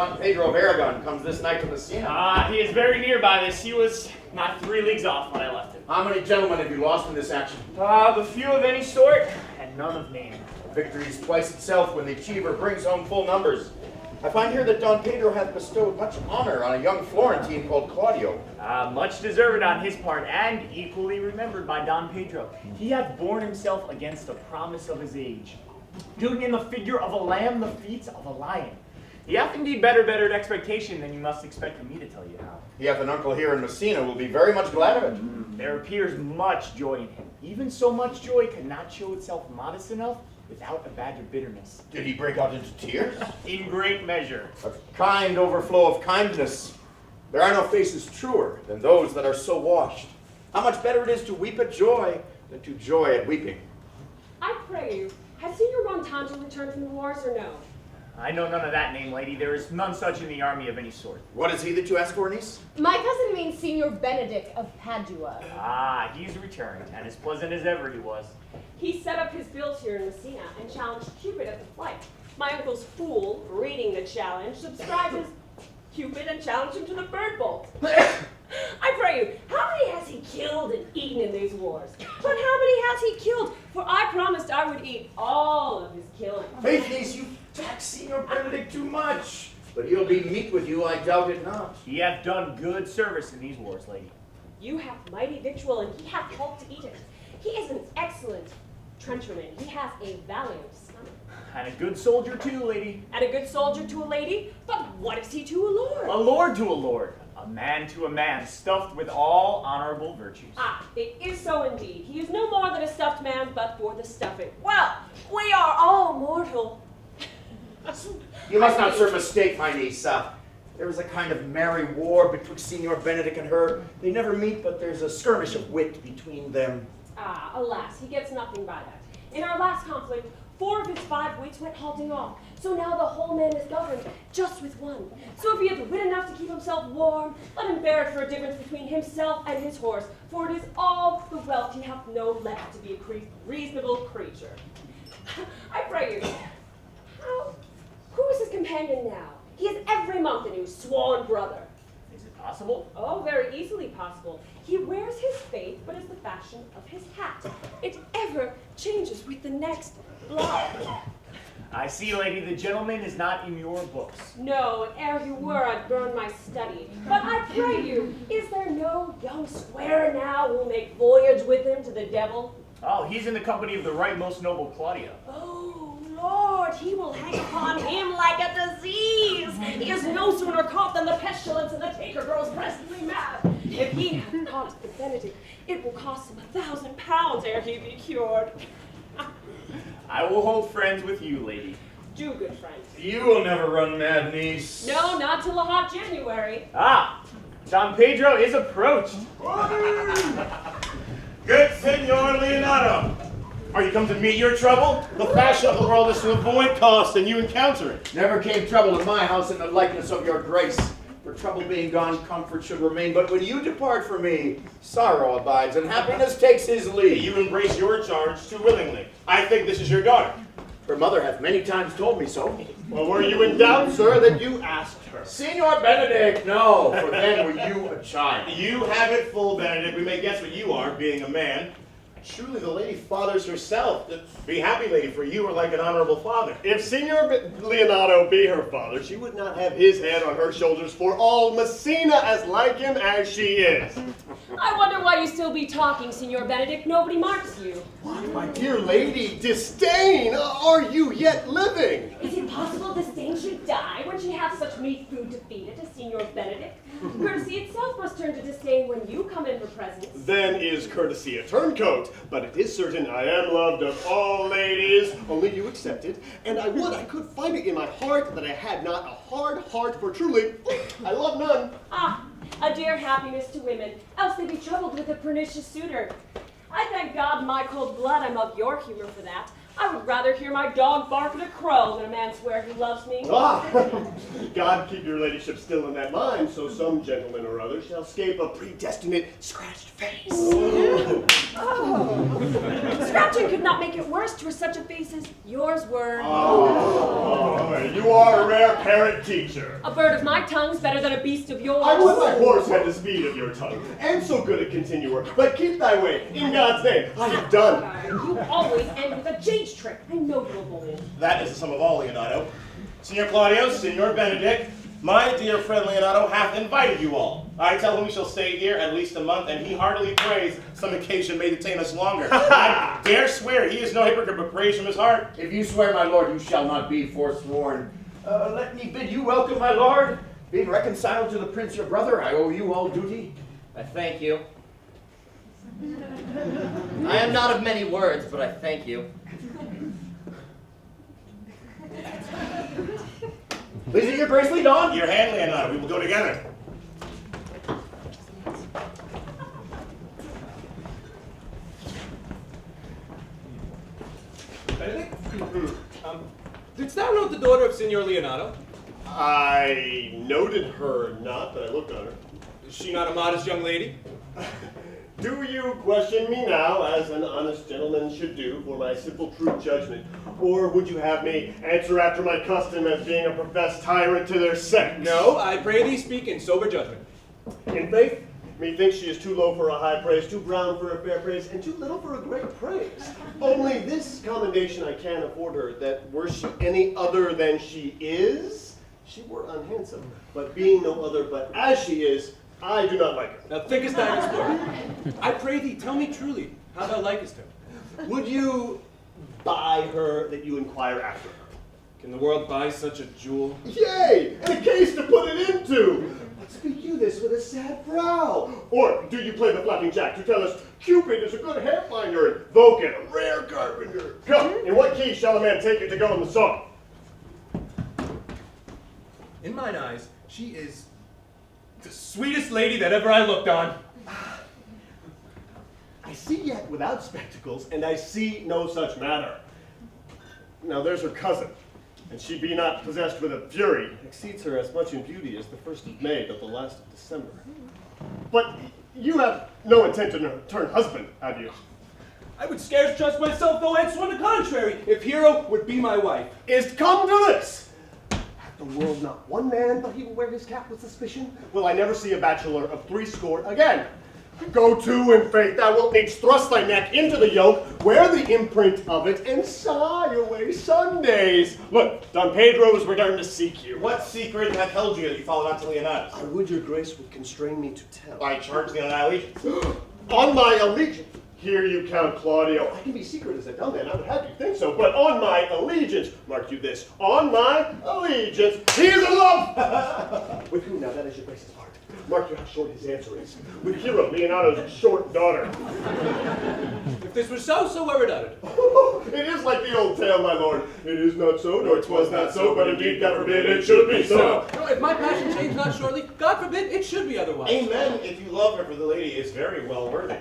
Don Pedro of Aragon comes this night to Messina. He is very nearby this. He was not 3 leagues off when I left him. How many gentlemen have you lost in this action? The few of any sort, and none of name. Victory is twice itself when the achiever brings home full numbers. I find here that Don Pedro hath bestowed much honor on a young Florentine called Claudio. Much deserved on his part, and equally remembered by Don Pedro. He hath borne himself against the promise of his age, doing in the figure of a lamb the feats of a lion. He hath indeed bettered expectation than you must expect of me to tell you how. He hath an uncle here in Messina who will be very much glad of it. There appears much joy in him. Even so much joy could not show itself modest enough without a badge of bitterness. Did he break out into tears? In great measure. A kind overflow of kindness. There are no faces truer than those that are so washed. How much better it is to weep at joy than to joy at weeping. I pray you, has Signor Montalto returned from the wars or no? I know none of that name, lady. There is none such in the army of any sort. What is he that you ask for, niece? My cousin means Signor Benedict of Padua. He's returned, and as pleasant as ever he was. He set up his bills here in Messina and challenged Cupid at the flight. My uncle's fool, reading the challenge, subscribed as Cupid and challenged him to the bird bolt. I pray you, how many has he killed and eaten in these wars? But how many has he killed? For I promised I would eat all of his killing. Faith, niece, you tax Signor Benedict too much. But he'll be meek with you, I doubt it not. He hath done good service in these wars, lady. You have mighty victual, and he hath helped to eat it. He is an excellent trencherman. He has a valiant stomach. And a good soldier too, lady. And a good soldier to a lady? But what is he to a lord? A lord to a lord. A man to a man, stuffed with all honorable virtues. It is so indeed. He is no more than a stuffed man, but for the stuffing. Well, we are all mortal. You must not, sir, mistake my niece. There is a kind of merry war betwixt Signor Benedict and her. They never meet, but there's a skirmish of wit between them. Alas, he gets nothing by that. In our last conflict, 4 of his 5 wits went halting off. So now the whole man is governed just with one. So if he hath wit enough to keep himself warm, let him bear it for a difference between himself and his horse, for it is all the wealth he hath no left to be a reasonable creature. I pray you, who is his companion now? He is every month a new sworn brother. Is it possible? Oh, very easily possible. He wears his faith, but is the fashion of his hat. It ever changes with the next block. I see, lady, the gentleman is not in your books. No, ere you were, I'd burn my study. But I pray you, is there no young squire now who'll make voyage with him to the devil? Oh, he's in the company of the right most noble Claudio. Oh, Lord, he will hang upon him like a disease. He is no sooner caught than the pestilence and the taker grows presently mad. If he hath caught the Benedict, it will cost him £1,000 ere he be cured. I will hold friends with you, lady. Do, good friend. You will never run mad, niece. No, not till a hot January. Don Pedro is approached. Good Senor Leonardo. Are you come to meet your trouble? The fashion of the world is to avoid cost, and you encounter it. Never came trouble in my house in the likeness of your grace. For trouble being gone, comfort should remain. But when you depart from me, sorrow abides, and happiness takes his leave. You embrace your charge too willingly. I think this is your daughter. Her mother hath many times told me so. Well, were you in doubt, sir, that you asked her? Signor Benedict, no, for then were you a child. You have it full, Benedict. We may guess what you are, being a man. Surely the lady fathers herself. Be happy, lady, for you are like an honorable father. If Signor Leonardo be her father, she would not have his head on her shoulders, for all Messina as like him as she is. I wonder why you still be talking, Signor Benedict. Nobody marks you. What, my dear lady, disdain! Are you yet living? Is it possible Disdain should die when she hath such meat food to feed it as Signor Benedict? Courtesy itself must turn to disdain when you come in for presents. Then is courtesy a turncoat, but it is certain I am loved of all ladies, only you accepted, and I would I could find it in my heart that I had not a hard heart, for truly I love none. A dear happiness to women, else they be troubled with a pernicious suitor. I thank God my cold blood I'm of your humor for that. I would rather hear my dog bark at a crow than a man swear he loves me. Ah, God keep your ladyship still in that mind, so some gentleman or other shall escape a predestinate scratched face. Scratching could not make it worse to such a face as yours were. Oh, you are a rare parent teacher. A bird of my tongue's better than a beast of yours. I would my horse had the speed of your tongue, and so good a continuer, but keep thy way, in God's name, I have done. You always end with a jade trick. I know you're bold. That is the sum of all, Leonato. Signor Claudio, Signor Benedict, my dear friend Leonato hath invited you all. I tell him we shall stay here at least a month, and he heartily prays some occasion may detain us longer. I dare swear he is no hypocrite, but prays from his heart. If you swear, my lord, you shall not be forsworn. Let me bid you welcome, my lord. Being reconciled to the prince your brother, I owe you all duty. I thank you. I am not of many words, but I thank you. Please your grace lead on. Your hand, Leonato, we will go together. Benedict? Didst thou note the daughter of Signor Leonato? I noted her not, but I looked on her. Is she not a modest young lady? Do you question me now, as an honest gentleman should do, for my simple true judgment? Or would you have me answer after my custom as being a professed tyrant to their sex? No, I pray thee speak in sober judgment. In faith, methinks she is too low for a high praise, too brown for a fair praise, and too little for a great praise. Only this commendation I can afford her, that were she any other than she is, she were unhandsome. But being no other but as she is, I do not like her. Now thinkest thou this word? I pray thee, tell me truly, how thou likest her. Would you buy her that you inquire after her? Can the world buy such a jewel? Yea, and a case to put it into. But speak you this with a sad brow? Or do you play the flapping jack to tell us Cupid is a good hair finder and Vulcan a rare carpenter? Come, in what key shall a man take it to go in the song? In mine eyes, she is the sweetest lady that ever I looked on. I see yet without spectacles, and I see no such matter. Now there's her cousin, and she be not possessed with a fury, exceeds her as much in beauty as the 1st of May but the last of December. But you have no intent to turn husband, have you? I would scarce trust myself, though I'd sworn the contrary, if Hero would be my wife. Is come to this! Hath the world not one man but he will wear his cap with suspicion? Will I never see a bachelor of 80 again? Go to, in faith, thou wilt needs thrust thy neck into the yoke, wear the imprint of it, and sigh away Sundays. Look, Don Pedro is returned to seek you. What secret hath held you that you followed not to Leonatus? I would your grace would constrain me to tell. I charge thee on thy allegiance. On my allegiance. Hear you, Count Claudio. I can be secret as a dumb man, I would have you think so, but on my allegiance, mark you this, on my allegiance, he is in love! With whom now, that is your grace's part. Mark you how short his answer is. With Hero, Leonato's short daughter. If this were so, so were it uttered. It is like the old tale, my lord. It is not so, nor 'twas not so, but indeed, God forbid, it should be so. No, if my passion change not shortly, God forbid, it should be otherwise. Amen, if you love her, for the lady is very well worthy.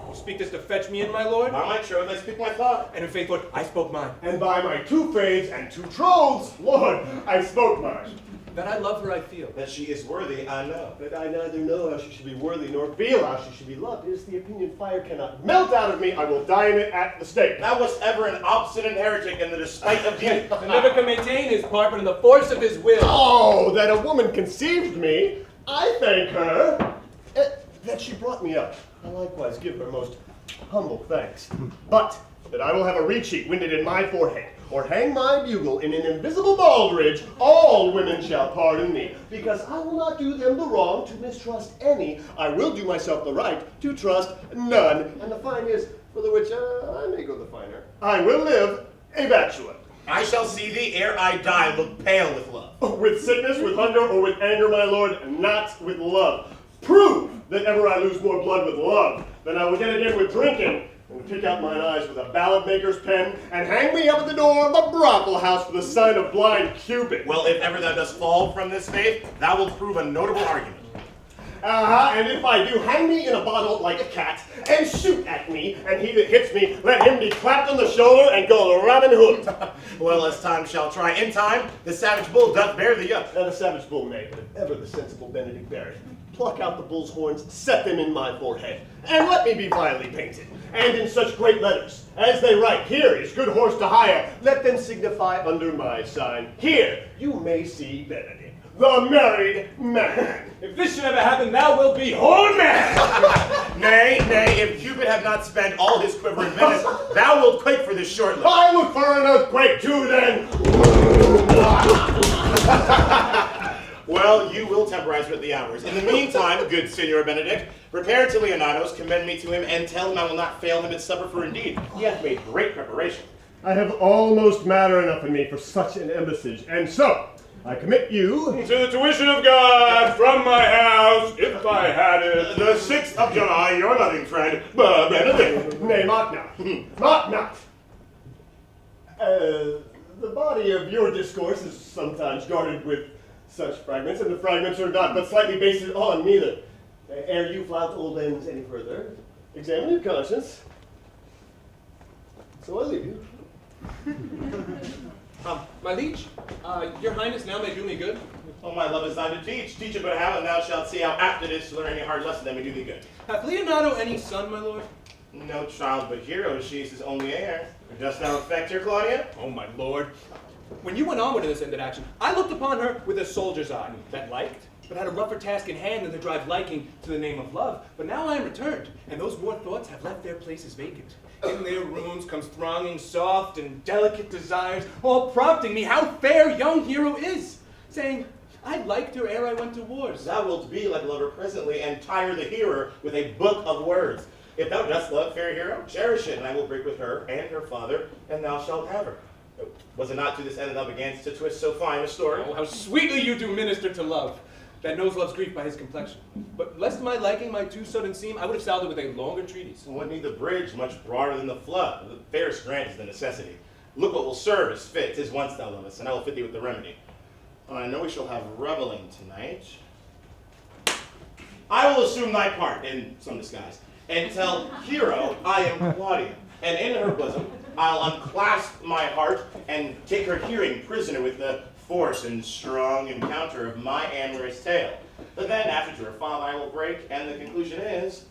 You speak this to fetch me in, my lord? By my troth, I speak my thought. And in faith, Lord, I spoke mine. And by my 2 fades and 2 trolls, Lord, I spoke mine. That I love her, I feel. That she is worthy, I know. But I neither know how she should be worthy nor feel how she should be loved. It is the opinion fire cannot melt out of me. I will die in it at the stake. Thou wast ever an obstinate heretic in the despite of youth. And never can maintain his part, but in the force of his will. Oh, that a woman conceived me. I thank her. That she brought me up. I likewise give her most humble thanks. But that I will have a reed sheet winded in my forehead, or hang my bugle in an invisible baldridge, all women shall pardon me, because I will not do them the wrong to mistrust any. I will do myself the right to trust none. And the fine is, for the which I may go the finer, I will live a bachelor. I shall see thee ere I die, look pale with love. With sickness, with hunger, or with anger, my lord, not with love. Prove that ever I lose more blood with love than I will get again with drinking, and pick out mine eyes with a ballad maker's pen, and hang me up at the door of the brothel house for the sign of blind Cupid. Well, if ever thou dost fall from this faith, thou wilt prove a notable argument. And if I do, hang me in a bottle like a cat, and shoot at me, and he that hits me, let him be clapped on the shoulder and go Robin Hood. Well, as time shall try. In time, the savage bull doth bear the yoke. The savage bull may, but if ever the sensible Benedict bear it, pluck out the bull's horns, set them in my forehead, and let me be vilely painted, and in such great letters, as they write, here is good horse to hire, let them signify under my sign, here you may see Benedict, the married man. If this should ever happen, thou wilt be horn man! Nay, if Cupid have not spent all his quiver in Venice, thou wilt quake for this short life. I look for an earthquake too, then. Well, you will temporize with the hours. In the meantime, good Signor Benedict, repair to Leonardo's, commend me to him, and tell him I will not fail him at supper, for indeed he hath made great preparation. I have almost matter enough in me for such an embassage, and so I commit you To the tuition of God, from my house, if I had it. The 6th of July, your loving friend, Benedict. Nay, mock not. Mock not. The body of your discourse is sometimes guarded with such fragments, and the fragments are not but slightly based on neither. Ere you flout old ends any further, examine your conscience. So I leave you. My liege, your highness now may do me good. Oh, my love is thine to teach. Teach it but how, and thou shalt see how apt it is to learn any hard lesson that may do thee good. Hath Leonardo any son, my lord? No child but hero, she's his only heir. Dost thou affect her, Claudia? Oh, my lord. When you went onward in this ended action, I looked upon her with a soldier's eye, that liked, but had a rougher task in hand than to drive liking to the name of love. But now I am returned, and those warm thoughts have left their places vacant. In their rooms comes thronging soft and delicate desires, all prompting me how fair young hero is, saying, I liked her ere I went to wars. Thou wilt be like a lover presently, and tire the hearer with a book of words. If thou dost love, fair hero, cherish it, and I will break with her and her father, and thou shalt have her. Was it not to this end that thou beganst to twist so fine a story? Oh, how sweetly you do minister to love, that knows love's grief by his complexion. But lest my liking my too sudden seem, I would have sounded with a longer treatise. What need the bridge much broader than the flood? The fairest grant is the necessity. Look what will serve as fit, 'tis once thou lovest, and I will fit thee with the remedy. I know we shall have reveling tonight. I will assume thy part in some disguise, and tell Hero I am Claudia, and in her bosom I'll unclasp my heart and take her hearing prisoner with the force and strong encounter of my amorous tale. But then after to her father I will break, and the conclusion is,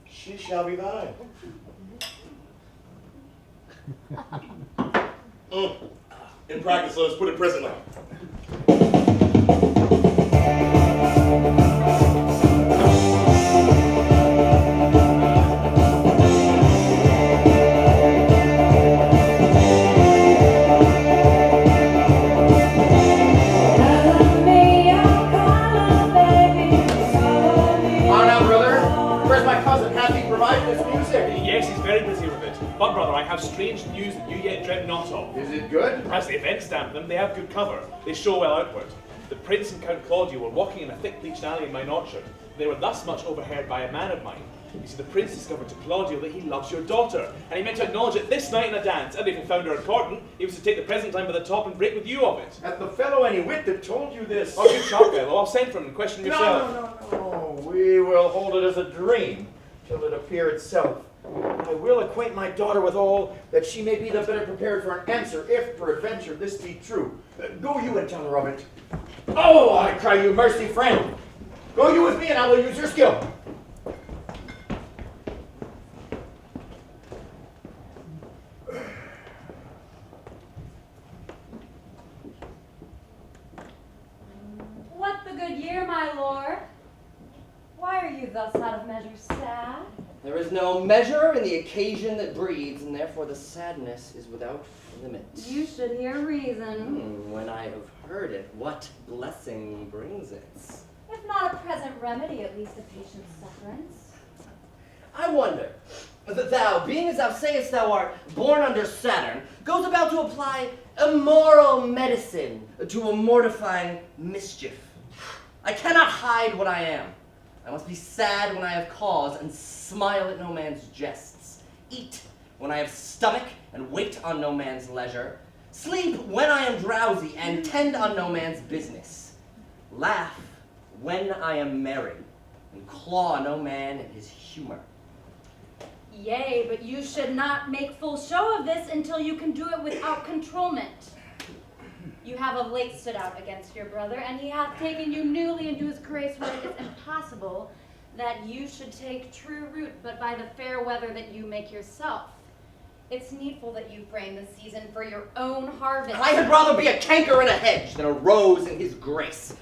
she shall be thine. In practice, let us put it presently. But, brother, I have strange news that you yet dread not of. Is it good? As the events stamp them, they have good cover. They show well outward. The Prince and Count Claudio were walking in a thick bleached alley in mine orchard. They were thus much overheard by a man of mine. You see, the Prince discovered to Claudio that he loves your daughter, and he meant to acknowledge it this night in a dance, and if he found her a courting, he was to take the present time by the top and break with you of it. Had the fellow any wit that told you this? Oh, you sharp fellow, I'll send for him and question yourself. No. We will hold it as a dream till it appear itself. I will acquaint my daughter with all, that she may be the better prepared for an answer, if peradventure this be true. Go you and tell her of it. Oh, I cry you mercy, friend. Go you with me, and I will use your skill. What the good year, my lord? Why are you thus out of measure sad? There is no measure in the occasion that breeds, and therefore the sadness is without limit. You should hear reason. When I have heard it, what blessing brings it? If not a present remedy, at least a patient sufferance. I wonder, that thou, being as thou sayest thou art born under Saturn, goes about to apply immoral medicine to a mortifying mischief. I cannot hide what I am. I must be sad when I have cause, and smile at no man's jests. Eat when I have stomach, and wait on no man's leisure. Sleep when I am drowsy, and tend on no man's business. Laugh when I am merry, and claw no man in his humor. Yea, but you should not make full show of this until you can do it without controlment. You have of late stood out against your brother, and he hath taken you newly into his grace when it is impossible that you should take true root but by the fair weather that you make yourself. It's needful that you frame the season for your own harvest. I had rather be a canker in a hedge than a rose in his grace.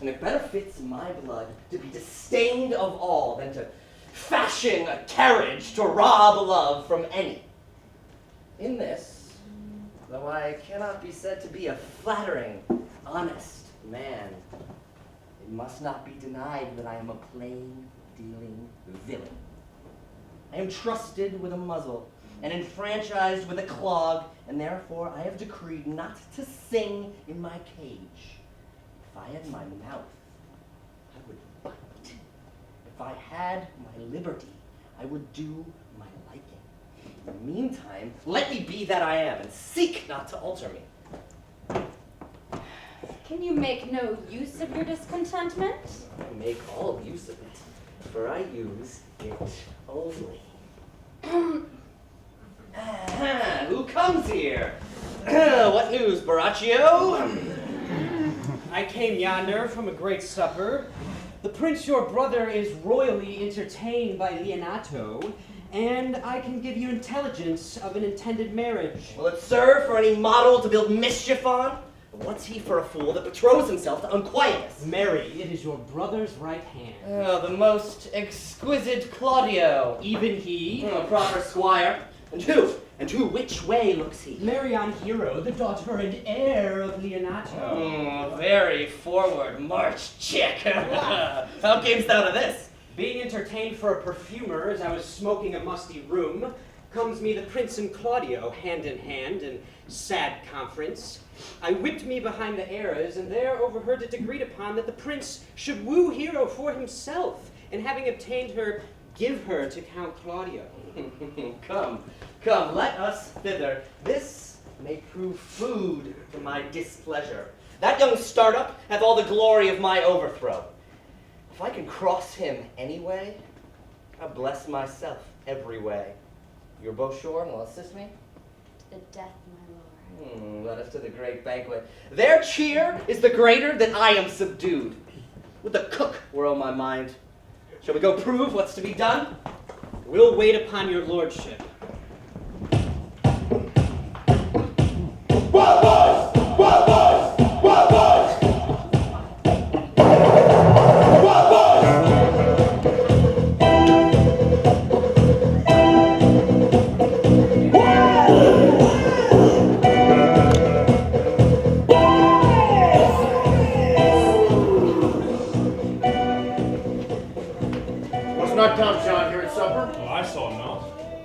And it better fits my blood to be disdained of all than to fashion a carriage to rob love from any. In this, though I cannot be said to be a flattering, honest man, it must not be denied that I am a plain-dealing villain. I am trusted with a muzzle and enfranchised with a clog, and therefore I have decreed not to sing in my cage. If I had my mouth, I would bite. If I had my liberty, I would do my liking. In the meantime, let me be that I am, and seek not to alter me. Can you make no use of your discontentment? I make all use of it, for I use it only. Who comes here? What news, Baraccio? I came yonder from a great supper. The prince your brother is royally entertained by Leonato, and I can give you intelligence of an intended marriage. Will it serve for any model to build mischief on? What's he for a fool that betroths himself to unquietness? Mary, it is your brother's right hand. Oh, the most exquisite Claudio. Even he? A proper squire. And who, which way looks he? Marion Hero, the daughter and heir of Leonato. Very forward march chick. How camest thou to this? Being entertained for a perfumer as I was smoking a musty room, comes me the prince and Claudio hand in hand in sad conference. I whipped me behind the arras, and there overheard it agreed upon that the prince should woo Hero for himself, and having obtained her, give her to Count Claudio. Come, let us thither. This may prove food to my displeasure. That young startup hath all the glory of my overthrow. If I can cross him any way, I'll bless myself every way. You're both sure and will assist me? The death, my lord. Let us to the great banquet. Their cheer is the greater that I am subdued. Would the cook were on my mind. Shall we go prove what's to be done? We'll wait upon your lordship. Not Tom John here at supper. Oh, I saw him not.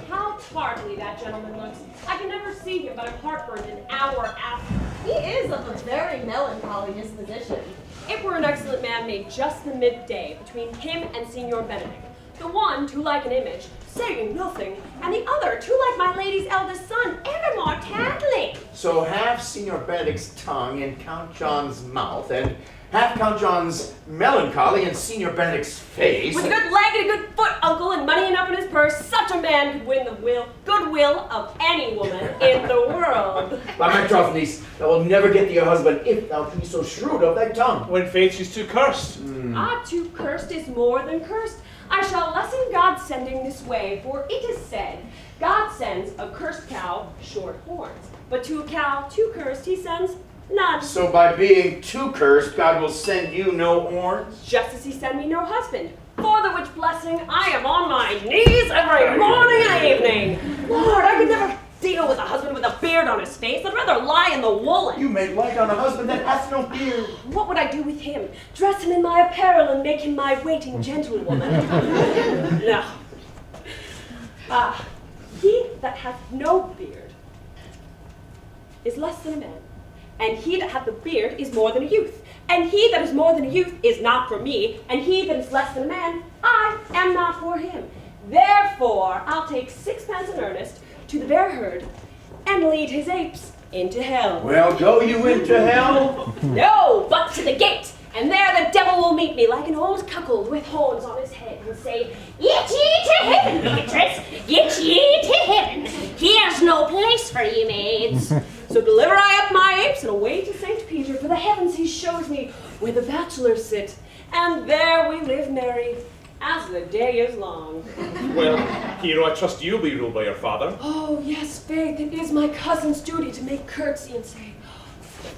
How tardily that gentleman looks. I can never see him but I'm heartburned an hour after. He is of a very melancholy disposition. It were an excellent man made just the midday between him and Signor Benedict. The one too like an image, saying nothing, and the other too like my lady's eldest son, ever more tattling. So half Signor Benedict's tongue in Count John's mouth, and half Count John's melancholy in Signor Benedict's face. With a good leg and a good foot, uncle, and money enough in his purse, such a man could win the goodwill of any woman in the world. By my troth, niece, thou wilt never get thee a husband if thou be so shrewd of thy tongue. When faith she's too cursed. Too cursed is more than cursed. I shall lessen God's sending this way, for it is said, God sends a cursed cow short horns, but to a cow too cursed he sends none. So by being too cursed, God will send you no horns? Just as he sent me no husband, for the which blessing I am on my knees every morning and evening. Lord, I could never deal with a husband with a beard on his face. I'd rather lie in the woolen. You may light on a husband that hath no beard. What would I do with him? Dress him in my apparel and make him my waiting gentlewoman? No. He that hath no beard is less than a man, and he that hath a beard is more than a youth, and he that is more than a youth is not for me, and he that is less than a man, I am not for him. Therefore, I'll take 6 pence in earnest to the bear herd and lead his apes into hell. Well, go you into hell? No, but to the gate, And there the devil will meet me like an old cuckold with horns on his head and say, "Get ye to heaven, Beatrice! Get ye to heaven! Here's no place for ye maids." So deliver I up my apes and away to St. Peter, for the heavens he shows me where the bachelors sit, and there we live merry, as the day is long. Well, Hero, I trust you'll be ruled by your father. Oh, yes, faith, it is my cousin's duty to make curtsy and say,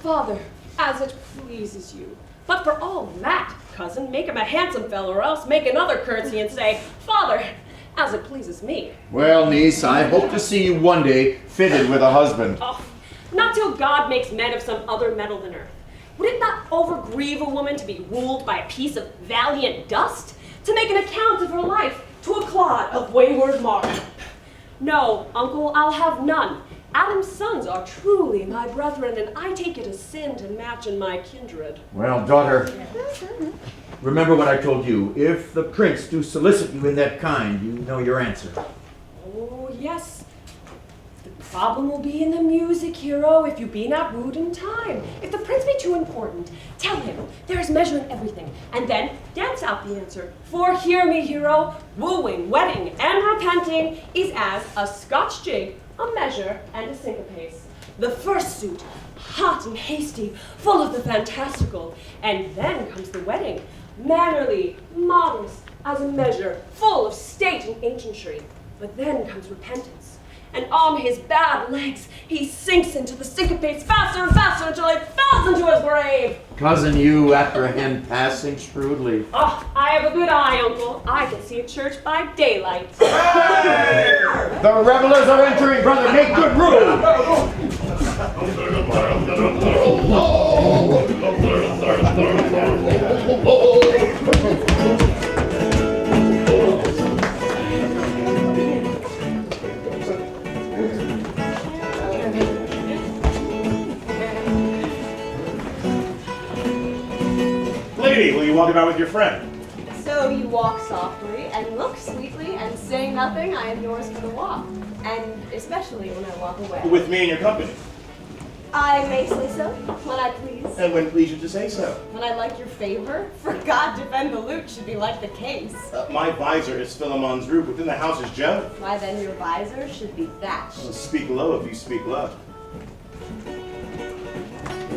"Father, as it pleases you." But for all that, cousin, make him a handsome fellow, or else make another curtsy and say, "Father, as it pleases me." Well, niece, I hope to see you one day fitted with a husband. Oh, not till God makes men of some other metal than earth. Would it not overgrieve a woman to be ruled by a piece of valiant dust? To make an account of her life to a clod of wayward mark? No, uncle, I'll have none. Adam's sons are truly my brethren, and I take it a sin to match in my kindred. Well, daughter, remember what I told you. If the prince do solicit you in that kind, you know your answer. Oh, yes. The problem will be in the music, Hero, if you be not rude in time. If the prince be too important, tell him there is measure in everything, and then dance out the answer. For hear me, Hero, wooing, wedding, and repenting is as a Scotch jig, a measure, and a syncopace. The first suit, hot and hasty, full of the fantastical, and then comes the wedding, mannerly, modest, as a measure, full of state and ancientry. But then comes repentance, and on his bad legs he sinks into the syncopates faster and faster until he falls into his grave. Cousin, you apprehend passing shrewdly. Oh, I have a good eye, uncle. I can see a church by daylight. The revelers are entering, brother. Make good room. Lady, will you walk about with your friend? So you walk softly and look sweetly and say nothing. I am yours for the walk, and especially when I walk away. With me in your company. I may say so when I please. And when please you to say so. When I like your favor, for God defend the lute should be like the case. My visor is Philemon's roof. Within the house is Joan. Why then your visor should be thatched. Well, speak low if you speak low.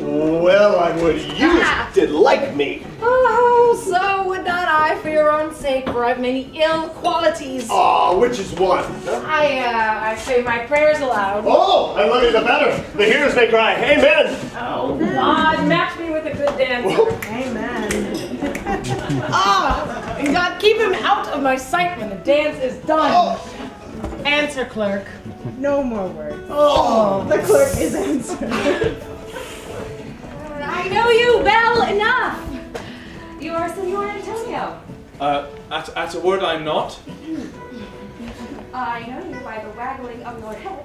Well, I would you did like me. Oh, so would not I for your own sake, for I've many ill qualities. Aw, which is one? I say my prayers aloud. Oh, I love you the better. The hearers may cry, amen. Oh, God, match me with a good dancer. Amen. And God, keep him out of my sight when the dance is done. Oh. Answer, clerk. No more words. Oh, The clerk is answered. I know you well enough. You are Senor Antonio. At a word I'm not. I know you by the waggling of your head.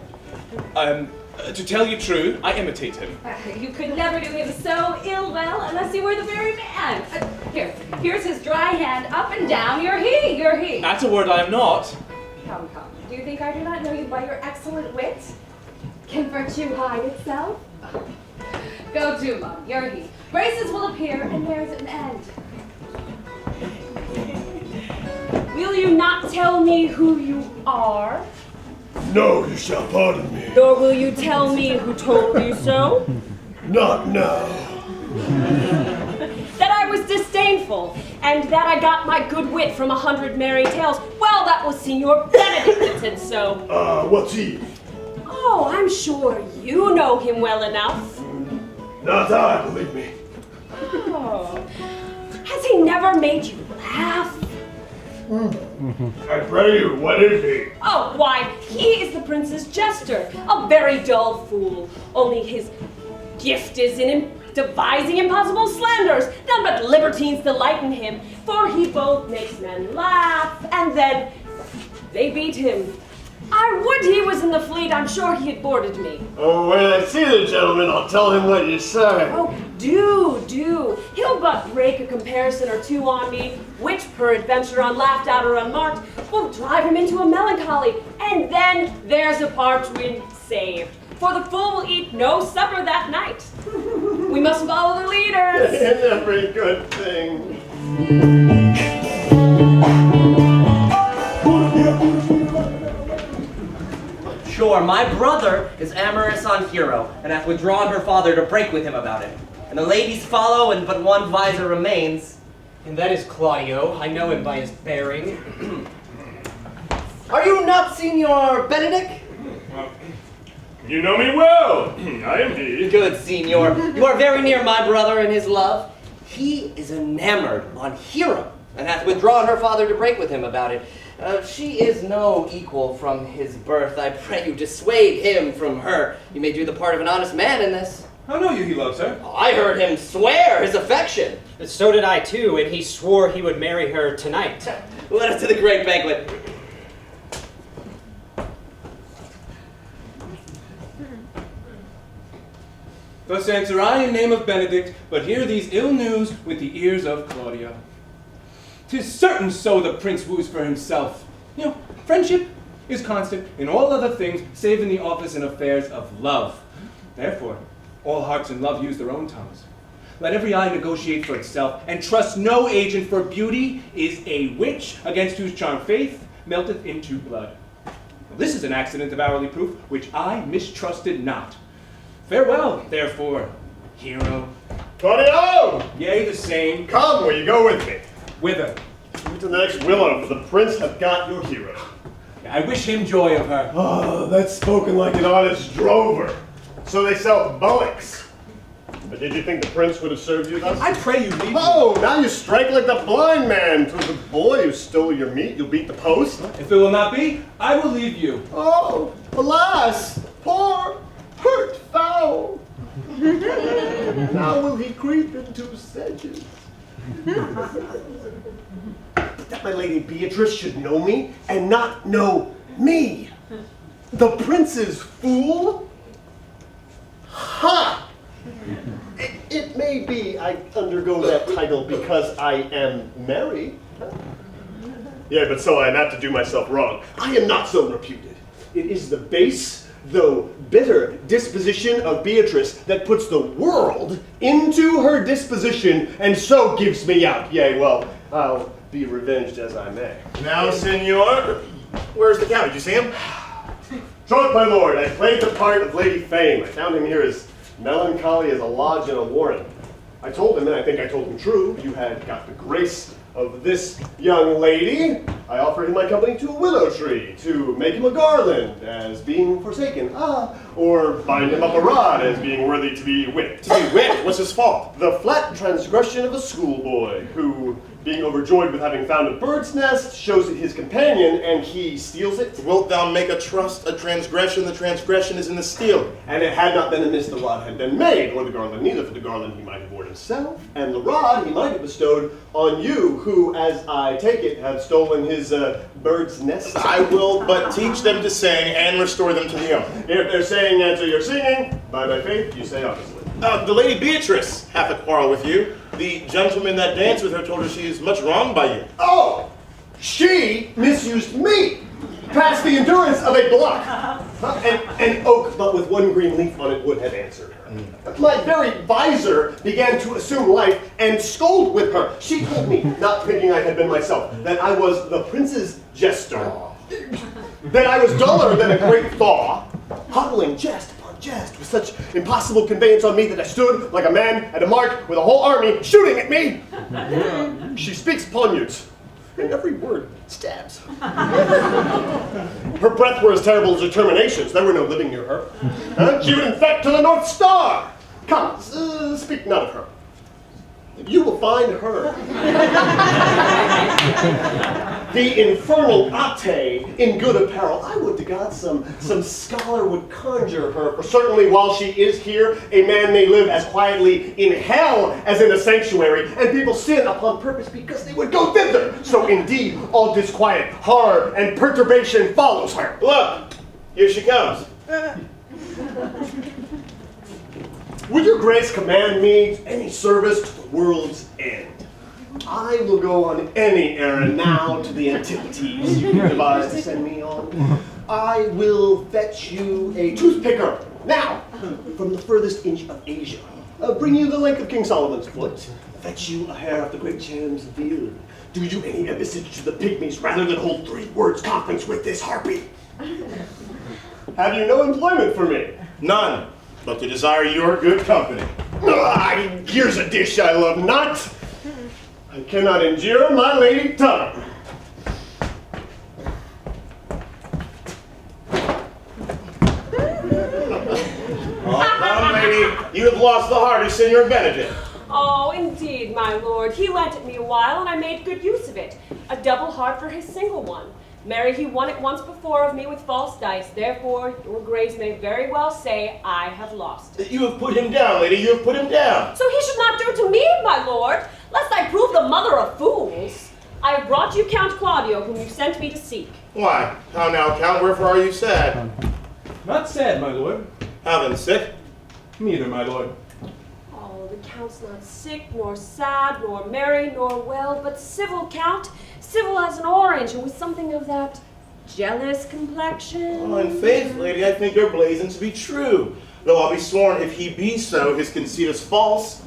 To tell you true, I imitate him. You could never do him so ill well unless you were the very man. Here's his dry hand up and down. You're he. At a word I'm not. Come. Do you think I do not know you by your excellent wit? Can virtue hide itself? Go to, Mum. You're he. Graces will appear, and there's an end. Will you not tell me who you are? no, you shall pardon me. Nor will you tell me who told you so? Not now. That I was disdainful, and that I got my good wit from 100 merry tales. Well, that was Signor Benedict that said so. What's he? Oh, I'm sure you know him well enough. Not I, believe me. Oh, has he never made you laugh? I pray you, what is he? Oh, why, he is the prince's jester, a very dull fool. Only his gift is in devising impossible slanders. None but libertines delight in him, for he both makes men laugh, and then they beat him. I would he was in the fleet. I'm sure he had boarded me. Oh, when I see the gentleman, I'll tell him what you say. Oh, do. He'll but break a comparison or two on me, which peradventure unlaughed at or unmarked will drive him into a melancholy, and then there's a partridge saved. for the fool will eat no supper that night. We must follow the leaders. In every good thing. Sure, my brother is amorous on Hero, and hath withdrawn her father to break with him about it. And the ladies follow, and but one visor remains. And that is Claudio. I know him by his bearing. Are you not Signor Benedict? You know me well. I am he. Good, Signor. You are very near my brother in his love. He is enamored on Hero, and hath withdrawn her father to break with him about it. She is no equal from his birth. I pray you dissuade him from her. You may do the part of an honest man in this. How know you he loves her? I heard him swear his affection. So did I too, and he swore he would marry her tonight. Let us to the great banquet. Thus answer I in name of Benedict, but hear these ill news with the ears of Claudio. 'Tis certain so the prince woos for himself. You know, friendship is constant in all other things, save in the office and affairs of love. Therefore, all hearts in love use their own tongues. Let every eye negotiate for itself, and trust no agent, for beauty is a witch, against whose charm faith melteth into blood. This is an accident of hourly proof, which I mistrusted not. Farewell, therefore, Hero. Claudio! Yea, the same. Come, will you go with me? Whither? To the next willow, for the prince hath got your hero. I wish him joy of her. Oh, that's spoken like an honest drover. So they sell bullocks. But did you think the prince would have served you thus? I pray you leave me. Oh, now you strike like the blind man. 'Twas the boy who stole your meat. You'll beat the post. If it will not be, I will leave you. Oh, alas, poor, hurt fowl. Now will he creep into sedges. That my lady Beatrice should know me and not know me. The prince's fool? Ha! It may be I undergo that title because I am married. Yeah, but so I am apt to do myself wrong. I am not so reputed. It is the base, though bitter, disposition of Beatrice that puts the world into her disposition and so gives me out. Yea, well, I'll be revenged as I may. Now, senor, where's the count? Did you see him? Troth, my lord, I played the part of Lady Fame. I found him here as melancholy as a lodge in a warren. I told him, and I think I told him true, you had got the grace of this young lady. I offered him my company to a willow tree, to make him a garland as being forsaken, or bind him up a rod as being worthy to be whipped. To be whipped? What's his fault? The flat transgression of a schoolboy who, being overjoyed with having found a bird's nest, shows it his companion, and he steals it. Wilt thou make a trust a transgression? The transgression is in the stealing. And it had not been amiss the rod had been made, or the garland neither, for the garland he might have worn himself, and the rod he might have bestowed on you, who, as I take it, have stolen his bird's nest. I will but teach them to sing and restore them to the owner. If their saying answer your singing, by my faith, you say honestly. The lady Beatrice hath a quarrel with you. The gentleman that danced with her told her she is much wronged by you. Oh! She misused me! Past the endurance of a block. An oak, but with one green leaf on it, would have answered her. My very visor began to assume life and scold with her. She told me, not thinking I had been myself, that I was the prince's jester. That I was duller than a great thaw, huddling jest upon jest with such impossible conveyance on me that I stood like a man at a mark with a whole army shooting at me. She speaks Poniards, and every word stabs. Her breath were as terrible as her terminations. There were no living near her. She would infect to the North Star. Come, speak not of her. You will find her. The infernal Ate in good apparel. I would to God some scholar would conjure her, for certainly while she is here, a man may live as quietly in hell as in a sanctuary, and people sin upon purpose because they would go thither. So indeed, all disquiet, horror, and perturbation follows her. Look, here she comes. Would your grace command me any service to the world's end? I will go on any errand now to the antiquities you can devise to send me on. I will fetch you a toothpicker Now, from the furthest inch of Asia, bring you the length of King Solomon's foot, fetch you a hair of the great Cham's field, do you any embassage to the pygmies rather than hold 3 words conference with this harpy? Have you no employment for me? None, but to desire your good company. Here's a dish I love not. I cannot endure my lady tongue. Oh, come, lady, you have lost the heart of Signor Benedict. Oh, indeed, my lord. He lent it me a while, and I made good use of it. A double heart for his single one. Marry, he won it once before of me with false dice. Therefore, your grace may very well say I have lost it. You have put him down, lady, you have put him down. So he should not do to me, my lord, lest I prove the mother of fools. I have brought you Count Claudio, whom you sent me to seek. Why, how now, Count, wherefore are you sad? Not sad, my lord. How then, sick? Neither, my lord. Oh, the Count's not sick, nor sad, nor merry, nor well, but civil, Count. Civil as an orange, and with something of that jealous complexion. Oh, in faith, lady, I think your blazon to be true. Though I'll be sworn, if he be so, his conceit is false.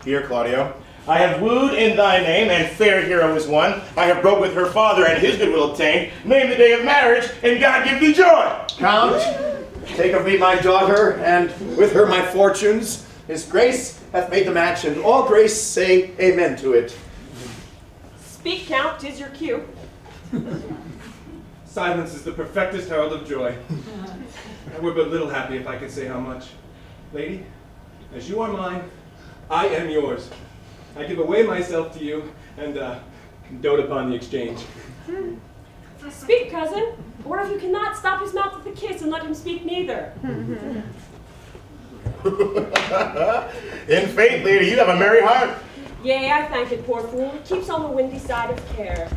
Here, Claudio, I have wooed in thy name, and fair hero is won. I have broke with her father, and his goodwill obtained. Name the day of marriage, and God give thee joy. Count, take of me my daughter, and with her my fortunes. His grace hath made the match, and all grace say amen to it. Speak, Count, 'tis your cue. Silence is the perfectest herald of joy. I were but little happy if I could say how much. Lady, as you are mine, I am yours. I give away myself to you, and dote upon the exchange. Speak, cousin, or if you cannot, stop his mouth with a kiss and let him speak neither. In faith, lady, you have a merry heart. Yea, I thank it, poor fool. It keeps on the windy side of care.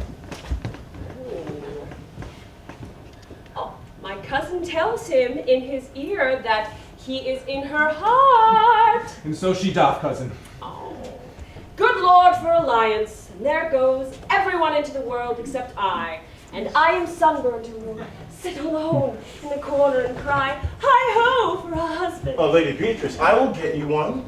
Oh, my cousin tells him in his ear that he is in her heart. And so she doth, cousin. Oh, good Lord for alliance. And there goes everyone into the world except I. And I am sunburned and will sit alone in the corner and cry, hi-ho for a husband. Oh, Lady Beatrice, I will get you one.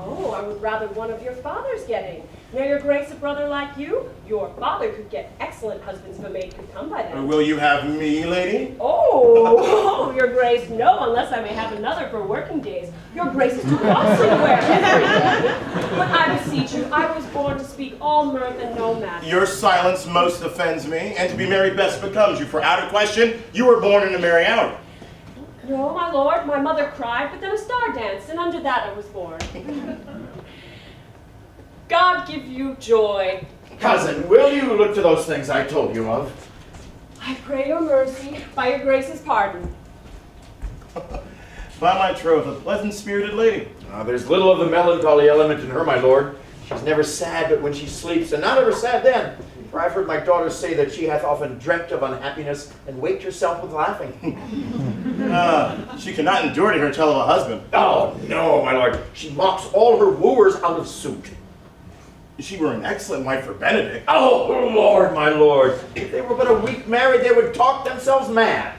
Oh, I would rather one of your father's getting. Now, your grace, a brother like you, your father could get excellent husbands if a maid could come by them. Will you have me, lady? Oh, your grace, no, unless I may have another for working days. Your grace is too costly to wear everything. But I beseech you, I was born to speak all mirth and no matter. Your silence most offends me, and to be merry best becomes you, for out of question, you were born in a merry hour. No, my lord, my mother cried, but then a star danced, and under that I was born. God give you joy. Cousin, will you look to those things I told you of? I pray your mercy, by your grace's pardon. By my troth, a pleasant-spirited lady. There's little of the melancholy element in her, my lord. She's never sad but when she sleeps, and not ever sad then. For I've heard my daughter say that she hath often dreamt of unhappiness and waked herself with laughing. She cannot endure to hear tell of a husband. Oh, no, my lord. She mocks all her wooers out of suit. She were an excellent wife for Benedict. Oh, Lord, my lord. If they were but a week married, they would talk themselves mad.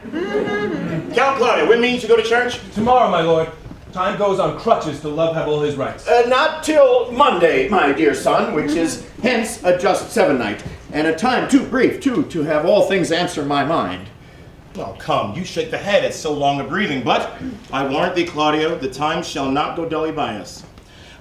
Count Claudio, when means to go to church? Tomorrow, my lord. Time goes on crutches to love have all his rights. Not till Monday, my dear son, which is hence a just seven-night, and a time too brief, too, to have all things answer my mind. Oh, come, you shake the head at so long a breathing, but I warrant thee, Claudio, the time shall not go dully by us.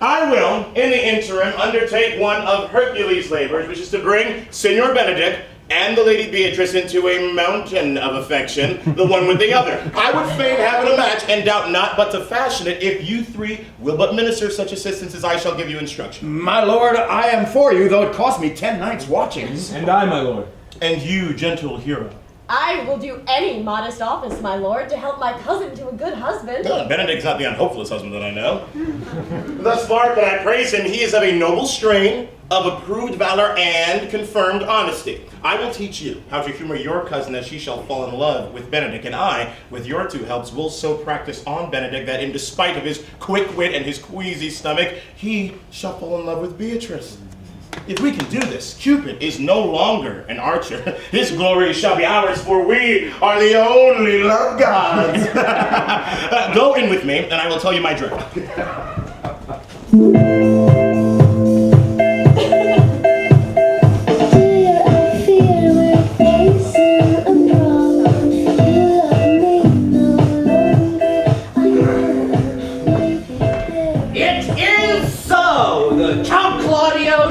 I will, in the interim, undertake one of Hercules' labors, which is to bring Signor Benedict and the Lady Beatrice into a mountain of affection, the one with the other. I would fain have it a match, and doubt not but to fashion it, if you three will but minister such assistance as I shall give you instruction. My lord, I am for you, though it cost me 10 nights' watchings. And I, my lord. And you, gentle hero. I will do any modest office, my lord, to help my cousin to a good husband. Benedict's not the unhopeless husband that I know. Thus far can I praise him, he is of a noble strain, of approved valor and confirmed honesty. I will teach you how to humor your cousin as she shall fall in love with Benedict, and I, with your two helps, will so practice on Benedict that in despite of his quick wit and his queasy stomach, he shall fall in love with Beatrice. If we can do this, Cupid is no longer an archer. His glory shall be ours, for we are the only love gods. Go in with me, and I will tell you my dream.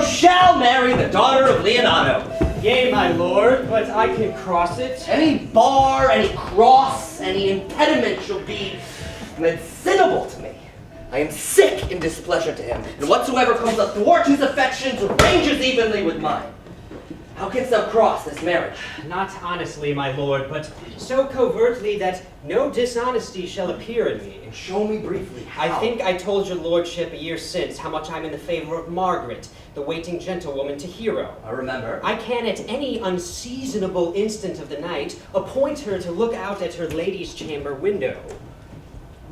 Shall marry the daughter of Leonardo. Yea, my lord, but I can cross it. Any bar, any cross, any impediment shall be medicinable to me. I am sick in displeasure to him, and whatsoever comes athwart his affections ranges evenly with mine. How canst thou cross this marriage? Not honestly, my lord, but so covertly that no dishonesty shall appear in me. And show me briefly how. I think I told your lordship a year since how much I'm in the favor of Margaret, the waiting gentlewoman to Hero. I remember. I can at any unseasonable instant of the night appoint her to look out at her lady's chamber window.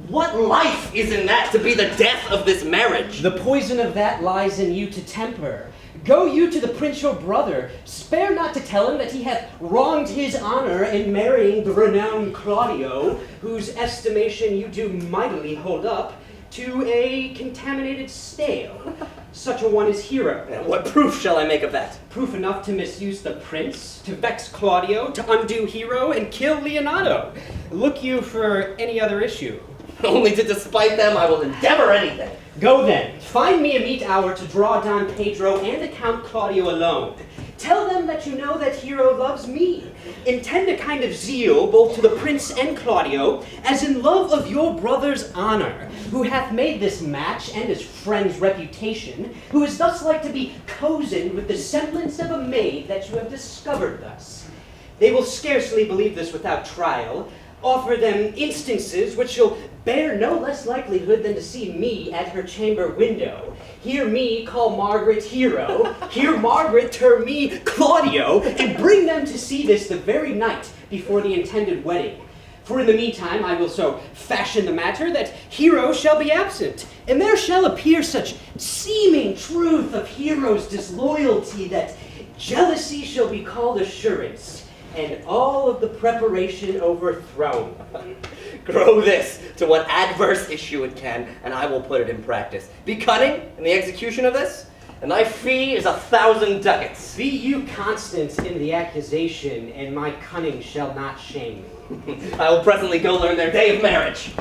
What life is in that to be the death of this marriage? The poison of that lies in you to temper. Go you to the prince your brother, spare not to tell him that he hath wronged his honor in marrying the renowned Claudio, whose estimation you do mightily hold up, to a contaminated stale. Such a one is Hero. And what proof shall I make of that? Proof enough to misuse the prince, to vex Claudio, to undo Hero, and kill Leonardo. Look you for any other issue? Only to despite them I will endeavor anything. Go then, find me a meet hour to draw Don Pedro and the Count Claudio alone. Tell them that you know that Hero loves me. Intend a kind of zeal both to the prince and Claudio, as in love of your brother's honor, who hath made this match and his friend's reputation, who is thus like to be cozened with the semblance of a maid that you have discovered thus. They will scarcely believe this without trial. Offer them instances which shall bear no less likelihood than to see me at her chamber window. Hear me call Margaret Hero, hear Margaret term me Claudio, and bring them to see this the very night before the intended wedding. For in the meantime I will so fashion the matter that Hero shall be absent, and there shall appear such seeming truth of Hero's disloyalty that jealousy shall be called assurance, and all of the preparation overthrown. Grow this to what adverse issue it can, and I will put it in practice. Be cunning in the execution of this, and thy fee is 1,000 ducats. Be you constant in the accusation, and my cunning shall not shame me. I will presently go learn their day of marriage.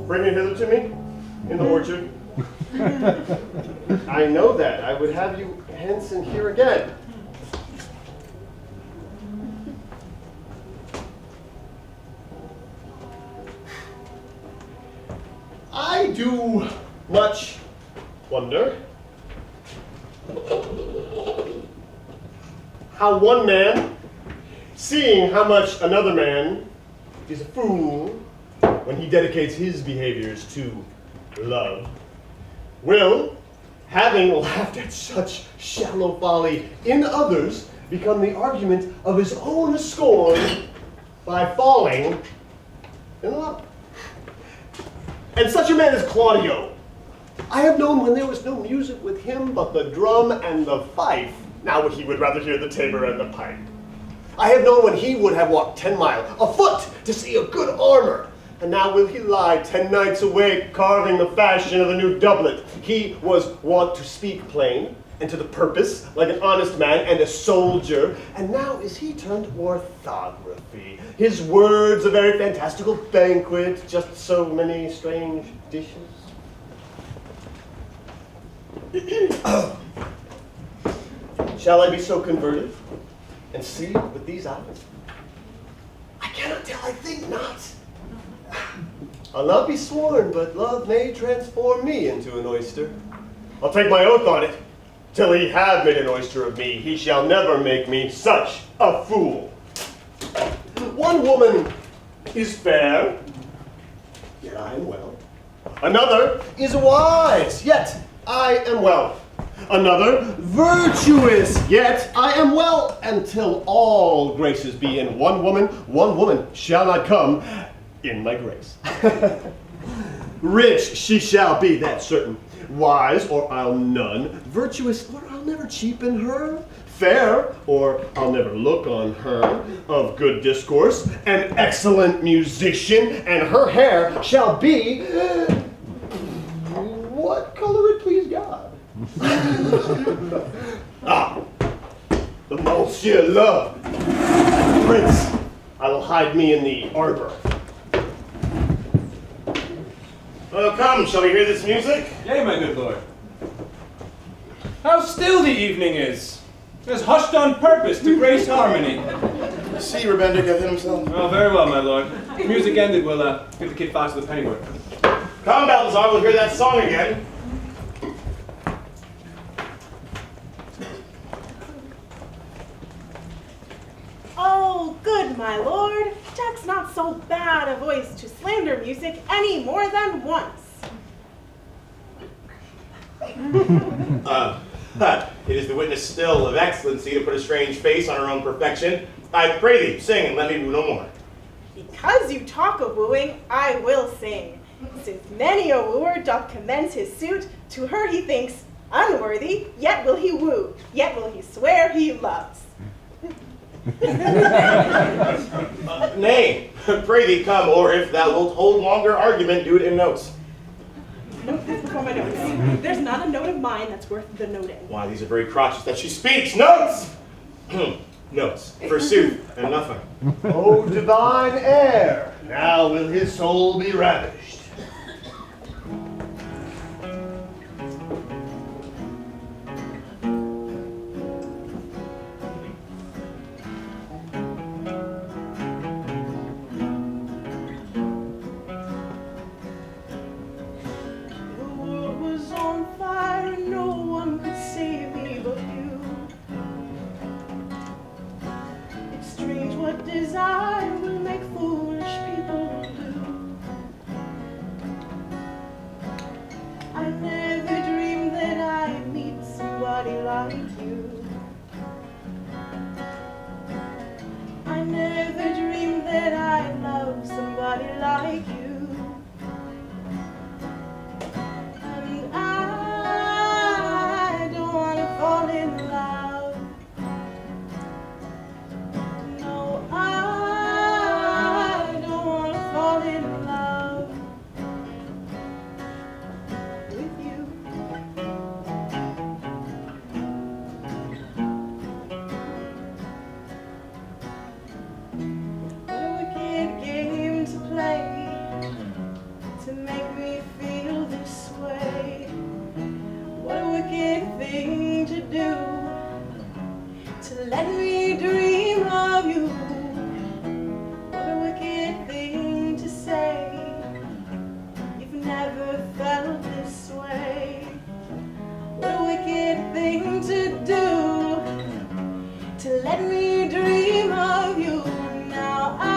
Bring it hither to me, in the orchard. I know that. I would have you hence and here again. I do much wonder how one man, seeing how much another man is a fool when he dedicates his behaviors to love, will, having laughed at such shallow folly in others, become the argument of his own scorn by falling in love. And such a man is Claudio. I have known when there was no music with him but the drum and the fife. Now he would rather hear the tabor and the pipe. I have known when he would have walked 10 miles afoot to see a good armor. And now will he lie 10 nights awake, carving the fashion of a new doublet. He was wont to speak plain, and to the purpose, like an honest man and a soldier. And now is he turned to orthography. His words a very fantastical banquet, just so many strange dishes. Shall I be so converted, and see with these eyes? I cannot tell, I think not. I'll not be sworn, but love may transform me into an oyster. I'll take my oath on it. Till he have made an oyster of me, he shall never make me such a fool. One woman is fair, yet I am well. Another is wise, yet I am well. Another, virtuous. Yet I am well until all graces be in one woman shall not come in my grace. Rich she shall be, that's certain. Wise, or I'll none. Virtuous, or I'll never cheapen her. Fair, or I'll never look on her. Of good discourse, an excellent musician, and her hair shall be what color it please God. Ah, the Monsieur Love. Prince, I will hide me in the arbor. Well, come, shall we hear this music? Yea, my good lord. How still the evening is! It is hushed on purpose to grace harmony. See, Rebendick hit himself. Oh, very well, my lord. The music ended, we'll give the kid fast to the pennyworth. Come, Balthazar, we'll hear that song again. Oh, good my lord, Jack's not so bad a voice to slander music any more than once. It is the witness still of excellency to put a strange face on her own perfection. I pray thee, sing and let me woo no more. Because you talk of wooing, I will sing. Since many a wooer doth commence his suit, to her he thinks unworthy, yet will he woo, yet will he swear he loves. Nay, pray thee come, or if thou wilt hold longer argument, do it in notes. Note this before my notes. There's not a note of mine that's worth the noting. Why, these are very crotchets that she speaks. Notes! Notes, forsooth, and nothing. O divine heir, now will his soul be ravished. Desire will make foolish people do. I never dreamed that I'd meet somebody like you. I never dreamed that I'd love somebody like you. And I don't want to fall in love. To make me feel this way. What a wicked thing to do, to let me dream of you. What a wicked thing to say. You've never felt this way. What a wicked thing to do, to let me dream of you. Now I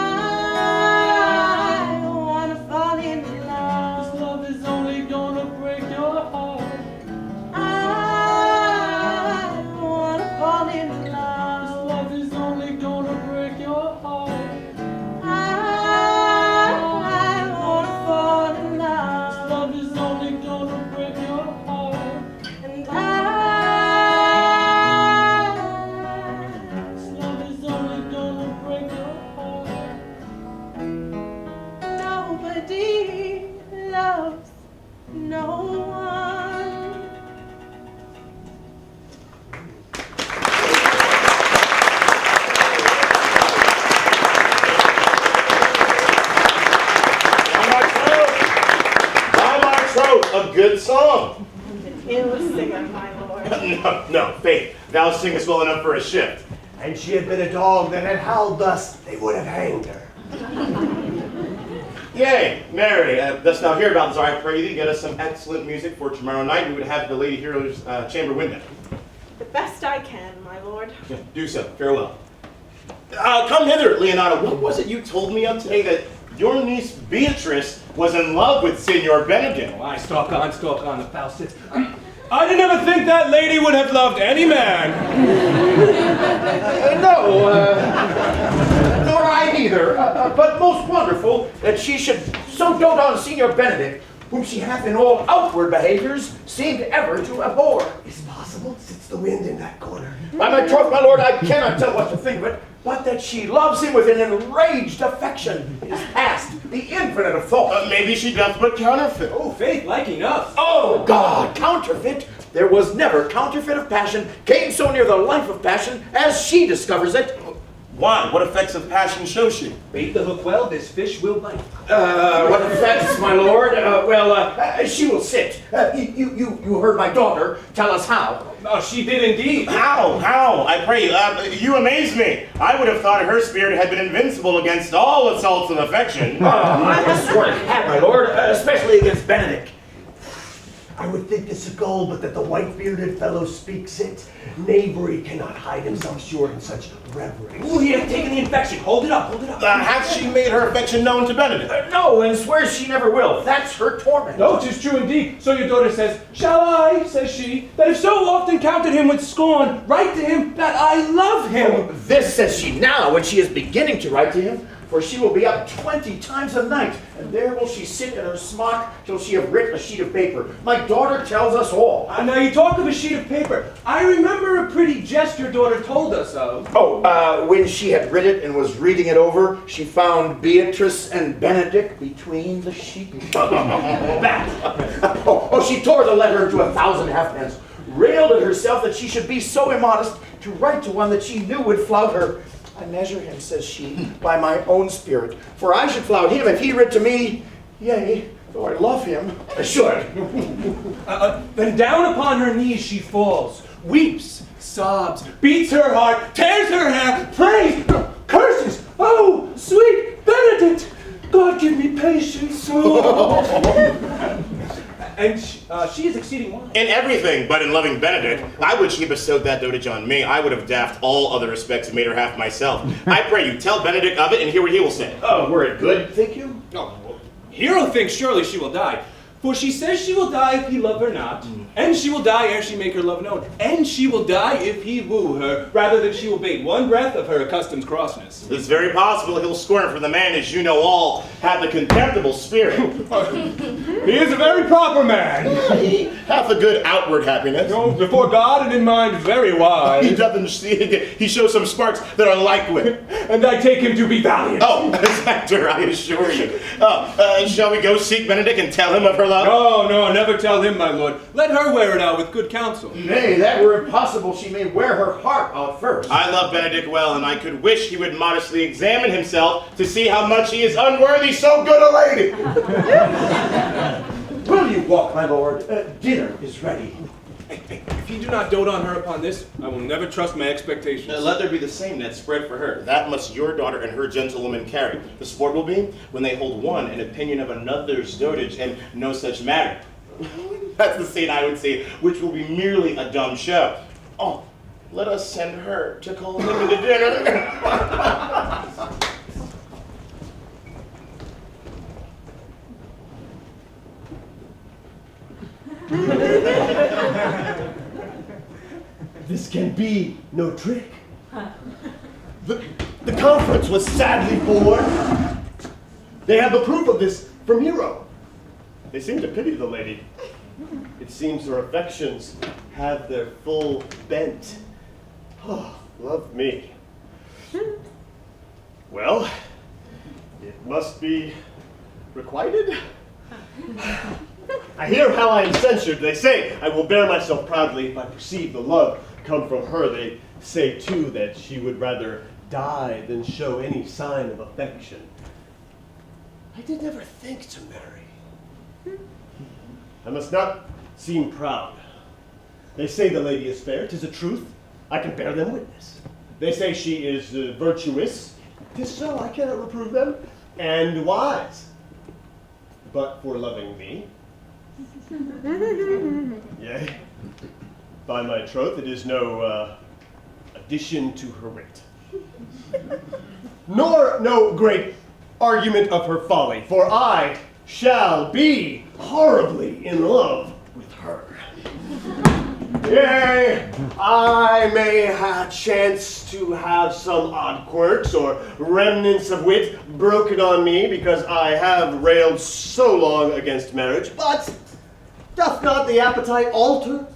fall in love. This love is only gonna break your heart. I wanna fall in love. This love is only gonna break your heart. I wanna fall in love. This love is only gonna break your heart. And this love is only gonna break your heart. nobody loves no one. By my troth, a good song. An ill singer, my lord. No, Faith, thou singest well enough for a shift. And she had been a dog that had howled thus, they would have hanged her. Yea, Mary, dost thou hear, Balthazar? I pray thee, get us some excellent music for tomorrow night. We would have the Lady Hero's chamber window. The best I can, my lord. Yeah, do so. Farewell. Come hither, Leonardo. What was it you told me of today that your niece Beatrice was in love with Signor Benedict? Oh, I stalk on, the foul sits. I didn't ever think that lady would have loved any man. Nor I either. But most wonderful that she should so dote on Signor Benedict, whom she hath in all outward behaviors seemed ever to abhor. It's possible, sits the wind in that corner. By my troth, my lord, I cannot tell what to think of it, but that she loves him with an enraged affection is past the infinite of thought. Maybe she doth but counterfeit. Oh, faith, like enough. Oh, God, counterfeit? There was never counterfeit of passion came so near the life of passion as she discovers it. Why? What effects of passion shows she? Bait the hook well, this fish will bite. What effects, my lord? She will sit. You heard my daughter tell us how. Oh, she did indeed. How? I pray you. You amaze me. I would have thought her spirit had been invincible against all assaults of affection. I swear it had, my lord, especially against Benedict. I would think this a goal, but that the white-bearded fellow speaks it. Knavery cannot hide himself sure in such reverence. Ooh, he has taken the infection. Hold it up. Has she made her affection known to Benedict? No, and swears she never will. That's her torment. No, 'tis true indeed. So your daughter says, shall I, says she, that have so often counted him with scorn, write to him that I love him. This says she now, when she is beginning to write to him, for she will be up 20 times a night, and there will she sit in her smock till she have writ a sheet of paper. My daughter tells us all. Now you talk of a sheet of paper. I remember a pretty jest your daughter told us of. When she had writ it and was reading it over, she found Beatrice and Benedict between the sheets. She tore the letter into 1,000 halfpence, railed at herself that she should be so immodest to write to one that she knew would flout her. I measure him, says she, by my own spirit, for I should flout him if he writ to me, yea, though I love him, I should. Then down upon her knees she falls, weeps, sobs, beats her heart, tears her hair, prays, curses. Oh, sweet Benedict, God give me patience. And she is exceeding wise. In everything, but in loving Benedict. I would she bestowed that dotage on me. I would have daffed all other respects and made her half myself. I pray you, tell Benedict of it and hear what he will say. Were it good, think you? Oh, well, Hero thinks surely she will die. For she says she will die if he love her not, and she will die ere she make her love known, and she will die if he woo her, rather than she will bate one breath of her accustomed crossness. It's very possible he'll scorn for the man, as you know all, have the contemptible spirit. He is a very proper man. He hath a good outward happiness. No, before God and in mind very wise. He doesn't see it. He shows some sparks that are like wit. And I take him to be valiant. Oh, Hector, I assure you. Shall we go seek Benedict and tell him of her love? No, never tell him, my lord. Let her wear it out with good counsel. Nay, that were impossible. She may wear her heart out first. I love Benedict well, and I could wish he would modestly examine himself to see how much he is unworthy so good a lady. Will you walk, my lord? Dinner is ready. If you do not dote on her upon this, I will never trust my expectations. Let there be the same net spread for her. That must your daughter and her gentlewoman carry. The sport will be when they hold one an opinion of another's dotage and no such matter. That's the scene I would see, which will be merely a dumb show. Oh, let us send her to call him to dinner. This can be no trick. The conference was sadly born. They have the proof of this from Hero. They seem to pity the lady. It seems her affections have their full bent. Oh, love me. Well, it must be requited. I hear how I am censured. They say I will bear myself proudly if I perceive the love come from her. They say, too, that she would rather die than show any sign of affection. I did never think to marry. I must not seem proud. They say the lady is fair. 'Tis a truth. I can bear them witness. They say she is virtuous. 'Tis so. I cannot reprove them. And wise. But for loving me, yea, by my troth, it is no addition to her wit, nor no great argument of her folly, for I shall be horribly in love with her. Yea, I may have chance to have some odd quirks or remnants of wit broken on me because I have railed so long against marriage, but doth not the appetite alter?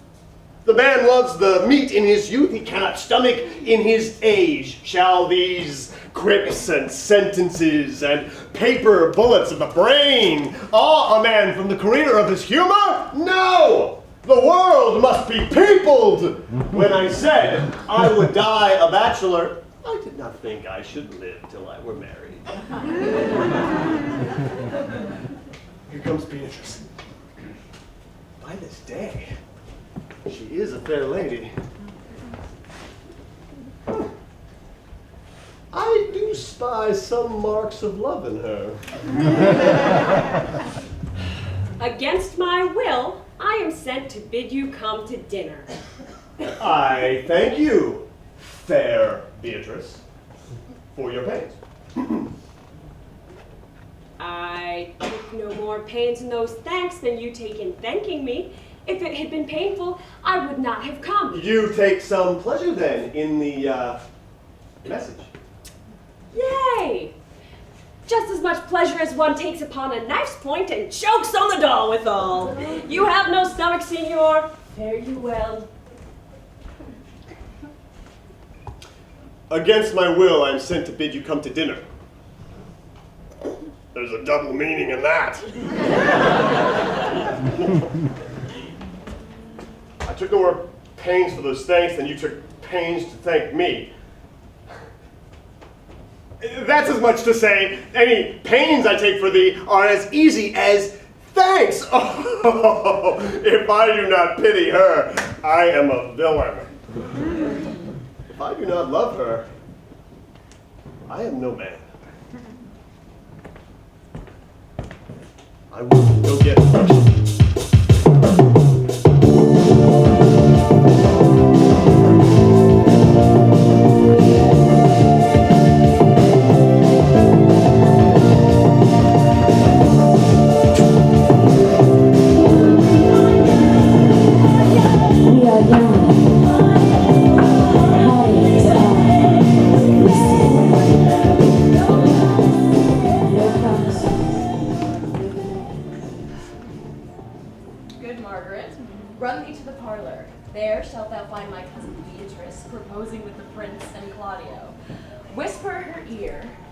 The man loves the meat in his youth, he cannot stomach in his age. Shall these quips and sentences and paper bullets of the brain awe a man from the career of his humor? No! The world must be peopled! When I said I would die a bachelor, I did not think I should live till I were married. Here comes Beatrice. By this day, she is a fair lady. I do spy some marks of love in her. Against my will, I am sent to bid you come to dinner. I thank you, fair Beatrice, for your pains. I took no more pains in those thanks than you take in thanking me. If it had been painful, I would not have come. You take some pleasure then in the message. Yay! Just as much pleasure as one takes upon a knife's point and chokes on the doll withal. You have no stomach, Signor. Fare you well. Against my will, I am sent to bid you come to dinner. There's a double meaning in that. I took no more pains for those thanks than you took pains to thank me. That's as much to say, any pains I take for thee are as easy as thanks. Oh, if I do not pity her, I am a villain. If I do not love her, I am no man. I will go get her.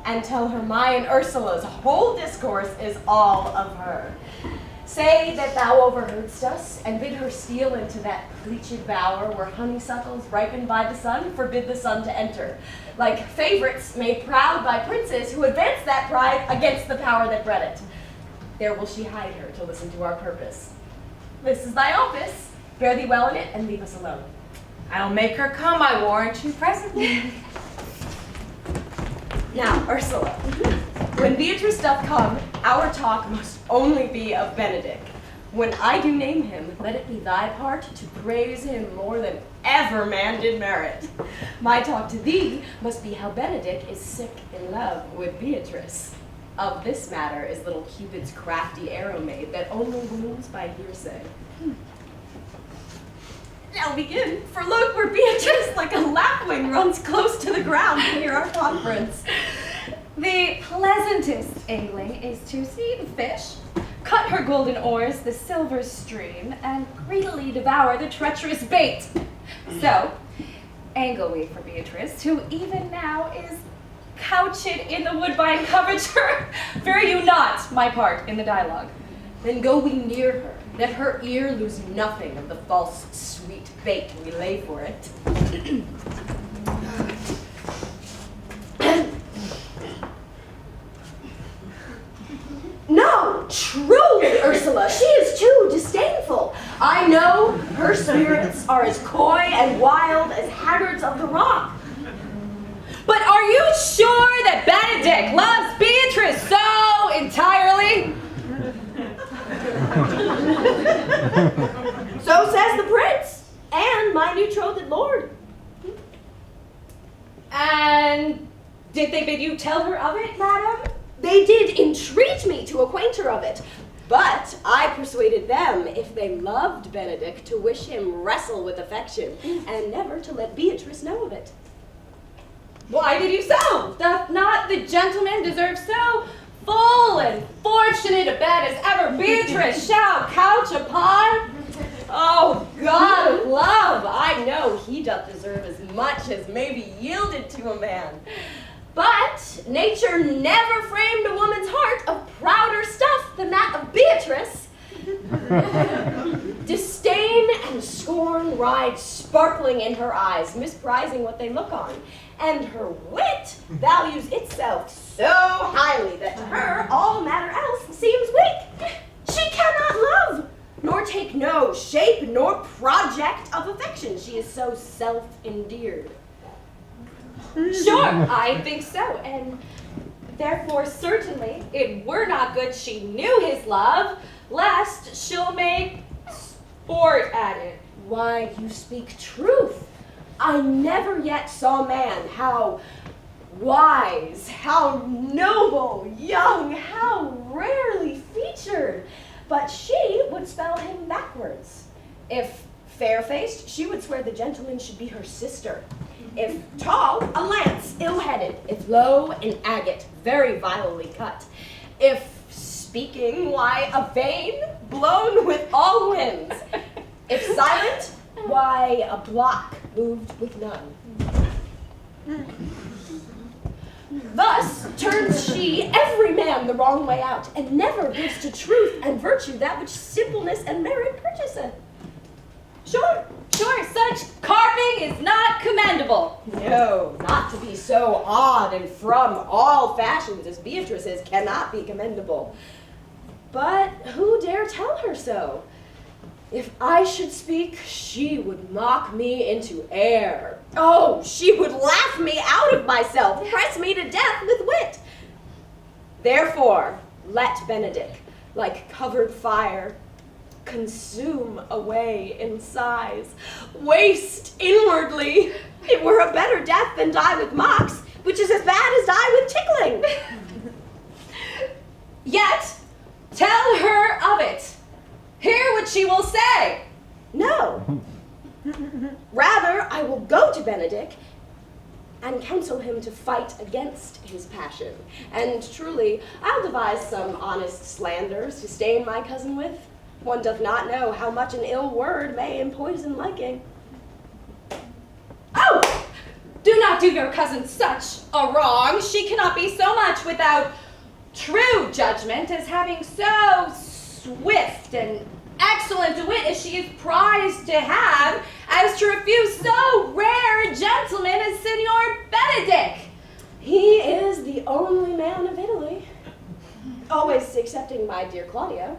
And tell her my and Ursula's whole discourse is all of her. Say that thou overheardst us, and bid her steal into that pleached bower where honeysuckles ripened by the sun forbid the sun to enter, like favorites made proud by princes who advance that pride against the power that bred it. There will she hide her to listen to our purpose. This is thy office. Fare thee well in it, and leave us alone. I'll make her come, I warrant you, presently. Now, Ursula, when Beatrice doth come, our talk must only be of Benedick. When I do name him, let it be thy part to praise him more than ever man did merit. My talk to thee must be how Benedick is sick in love with Beatrice. Of this matter is little Cupid's crafty arrow made that only wounds by hearsay. Now begin, for look where Beatrice like a lapwing runs close to the ground to hear our conference. The pleasantest angling is to see the fish, cut her golden oars the silver stream, and greedily devour the treacherous bait. So, angle we for Beatrice, who even now is couched in the woodbine coverture. Fear you not my part in the dialogue. Then go we near her, let her ear lose nothing of the false sweet bait we lay for it. No, truly, Ursula, she is too disdainful. I know her spirits are as coy and wild as haggards of the rock. But are you sure that Benedick loves Beatrice so entirely? So says the prince, and my betrothed lord. And did they bid you tell her of it, madam? They did entreat me to acquaint her of it. But I persuaded them, if they loved Benedick, to wish him wrestle with affection, and never to let Beatrice know of it. Why did you so? Doth not the gentleman deserve so full and fortunate a bed as ever Beatrice shall couch upon? Oh, God of love, I know he doth deserve as much as may be yielded to a man. But nature never framed a woman's heart of prouder stuff than that of Beatrice. Disdain and scorn ride sparkling in her eyes, misprizing what they look on. And her wit values itself so highly that to her all matter else seems weak. She cannot love, nor take no shape nor project of affection. She is so self-endeared. Sure, I think so, and therefore certainly it were not good she knew his love, lest she'll make sport at it. Why, you speak truth. I never yet saw a man how wise, how noble, young, how rarely featured. But she would spell him backwards. If fair-faced, she would swear the gentleman should be her sister. If tall, a lance, ill-headed. If low, an agate, very vilely cut. If speaking, why, a vein blown with all winds. If silent, why, a block moved with none. Thus turns she every man the wrong way out, and never gives to truth and virtue that which simpleness and merit purchaseth. Sure, such carping is not commendable. No, not to be so odd and from all fashions as Beatrice is cannot be commendable. But who dare tell her so? If I should speak, she would mock me into air. Oh, she would laugh me out of myself, press me to death with wit. Therefore, let Benedick, like covered fire, consume away in sighs, waste inwardly. It were a better death than die with mocks, which is as bad as die with tickling. Yet, tell her of it. Hear what she will say. No. Rather, I will go to Benedick and counsel him to fight against his passion. And truly, I'll devise some honest slanders to stain my cousin with. One doth not know how much an ill word may empoison liking. Oh! Do not do your cousin such a wrong. She cannot be so much without true judgment as having so swift and excellent a wit as she is prized to have, as to refuse so rare a gentleman as Signor Benedick. He is the only man of Italy, always excepting my dear Claudio.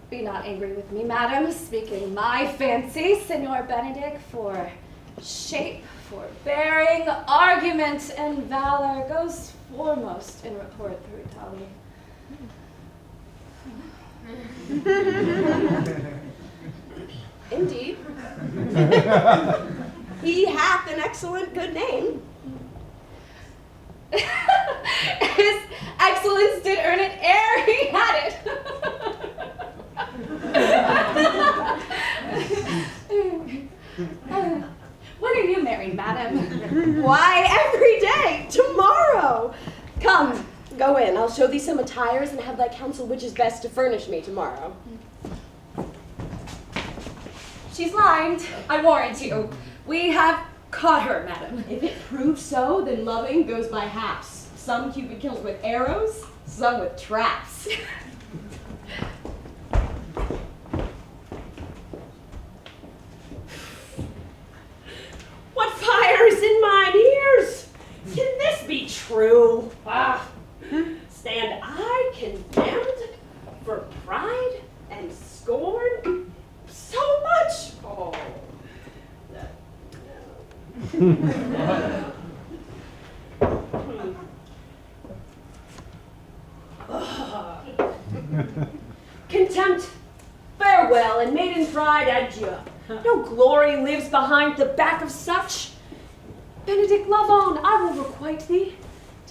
Be not angry with me, madam, speaking my fancy, Signor Benedick, for shape, for bearing, argument, and valor goes foremost in report through Italy. Indeed. He hath an excellent good name. His excellence did earn it ere he had it. When are you married, madam? Why, every day, tomorrow. Come, go in. I'll show thee some attires and have thy counsel which is best to furnish me tomorrow. She's lined, I warrant you. We have caught her, madam. If it proves so, then loving goes by haps. Some Cupid kills with arrows, some with traps. What fire is in mine ears? Can this be true? Ah, stand I condemned for pride and scorn? So much? Oh, no. Contempt, farewell, and maiden pride, adieu. No glory lives behind the back of such. Benedick, love on, I will requite thee.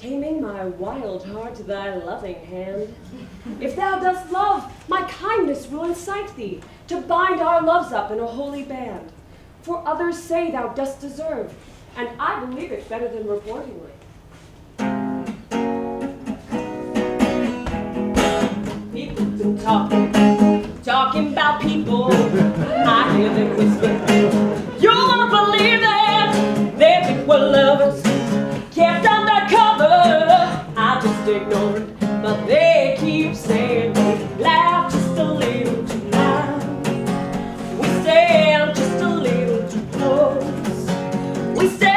taming my wild heart to thy loving hand. If thou dost love, my kindness will incite thee to bind our loves up in a holy band. For others say thou dost deserve, and I believe it better than reportingly. People been talking about people. I hear them whisper. You won't believe them. They think we're lovers, kept undercover. I just ignore it, but they keep saying we laugh just a little too loud. We stand just a little too close. We stand